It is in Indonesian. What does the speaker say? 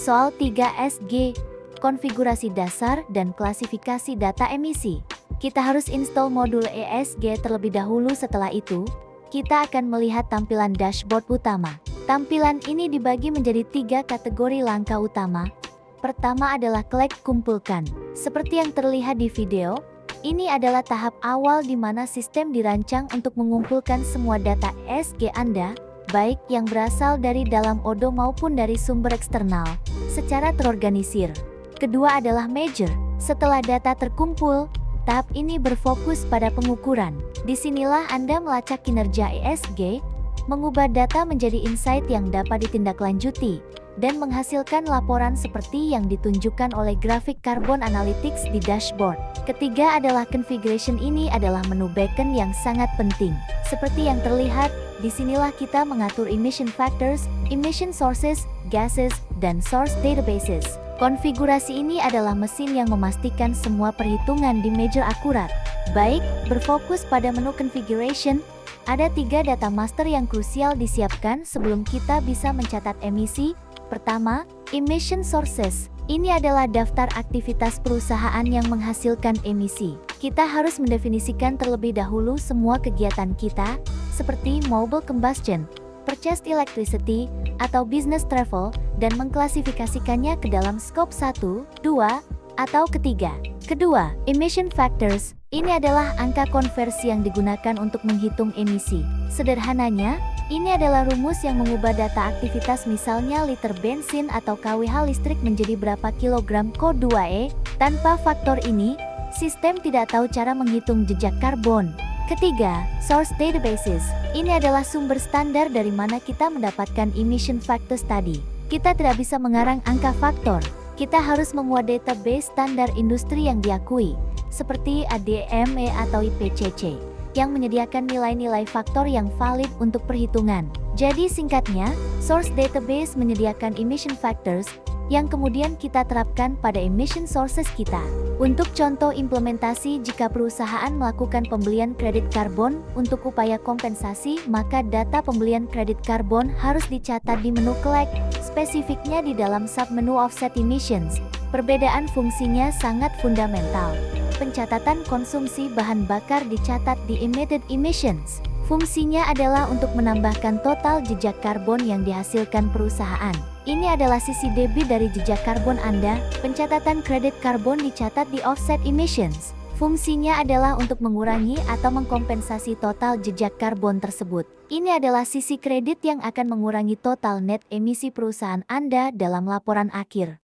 Soal 3SG, konfigurasi dasar dan klasifikasi data emisi. Kita harus install modul ESG terlebih dahulu. Setelah itu, kita akan melihat tampilan dashboard utama. Tampilan ini dibagi menjadi 3 kategori langkah utama. Pertama adalah collect, kumpulkan. Seperti yang terlihat di video, ini adalah tahap awal di mana sistem dirancang untuk mengumpulkan semua data ESG Anda, baik yang berasal dari dalam Odoo maupun dari sumber eksternal, secara terorganisir. Kedua adalah measure. Setelah data terkumpul, tahap ini berfokus pada pengukuran. Disinilah Anda melacak kinerja ESG, mengubah data menjadi insight yang dapat ditindaklanjuti, dan menghasilkan laporan seperti yang ditunjukkan oleh grafik Carbon Analytics di dashboard. Ketiga adalah configuration. Ini adalah menu backend yang sangat penting. Seperti yang terlihat, disinilah kita mengatur emission factors, emission sources, gases, dan source databases. Konfigurasi ini adalah mesin yang memastikan semua perhitungan di measure akurat. Baik, berfokus pada menu configuration, ada 3 data master yang krusial disiapkan sebelum kita bisa mencatat emisi. Pertama, emission sources. Ini adalah daftar aktivitas perusahaan yang menghasilkan emisi. Kita harus mendefinisikan terlebih dahulu semua kegiatan kita, seperti mobile combustion, purchased electricity, atau business travel, dan mengklasifikasikannya ke dalam scope 1, 2, atau ketiga. Kedua, emission factors. Ini adalah angka konversi yang digunakan untuk menghitung emisi. Sederhananya, ini adalah rumus yang mengubah data aktivitas, misalnya liter bensin atau kWh listrik, menjadi berapa kilogram CO2e. Tanpa faktor ini, sistem tidak tahu cara menghitung jejak karbon. Ketiga, source databases. Ini adalah sumber standar dari mana kita mendapatkan emission factors tadi. Kita tidak bisa mengarang angka faktor. Kita harus memuat database standar industri yang diakui, seperti ADME atau IPCC, yang menyediakan nilai-nilai faktor yang valid untuk perhitungan. Jadi singkatnya, source database menyediakan emission factors, yang kemudian kita terapkan pada emission sources kita. Untuk contoh implementasi, jika perusahaan melakukan pembelian kredit karbon untuk upaya kompensasi, maka data pembelian kredit karbon harus dicatat di menu collect, spesifiknya di dalam submenu offset emissions. Perbedaan fungsinya sangat fundamental. Pencatatan konsumsi bahan bakar dicatat di emitted emissions. Fungsinya adalah untuk menambahkan total jejak karbon yang dihasilkan perusahaan. Ini adalah sisi debit dari jejak karbon Anda. Pencatatan kredit karbon dicatat di offset emissions. Fungsinya adalah untuk mengurangi atau mengkompensasi total jejak karbon tersebut. Ini adalah sisi kredit yang akan mengurangi total net emisi perusahaan Anda dalam laporan akhir.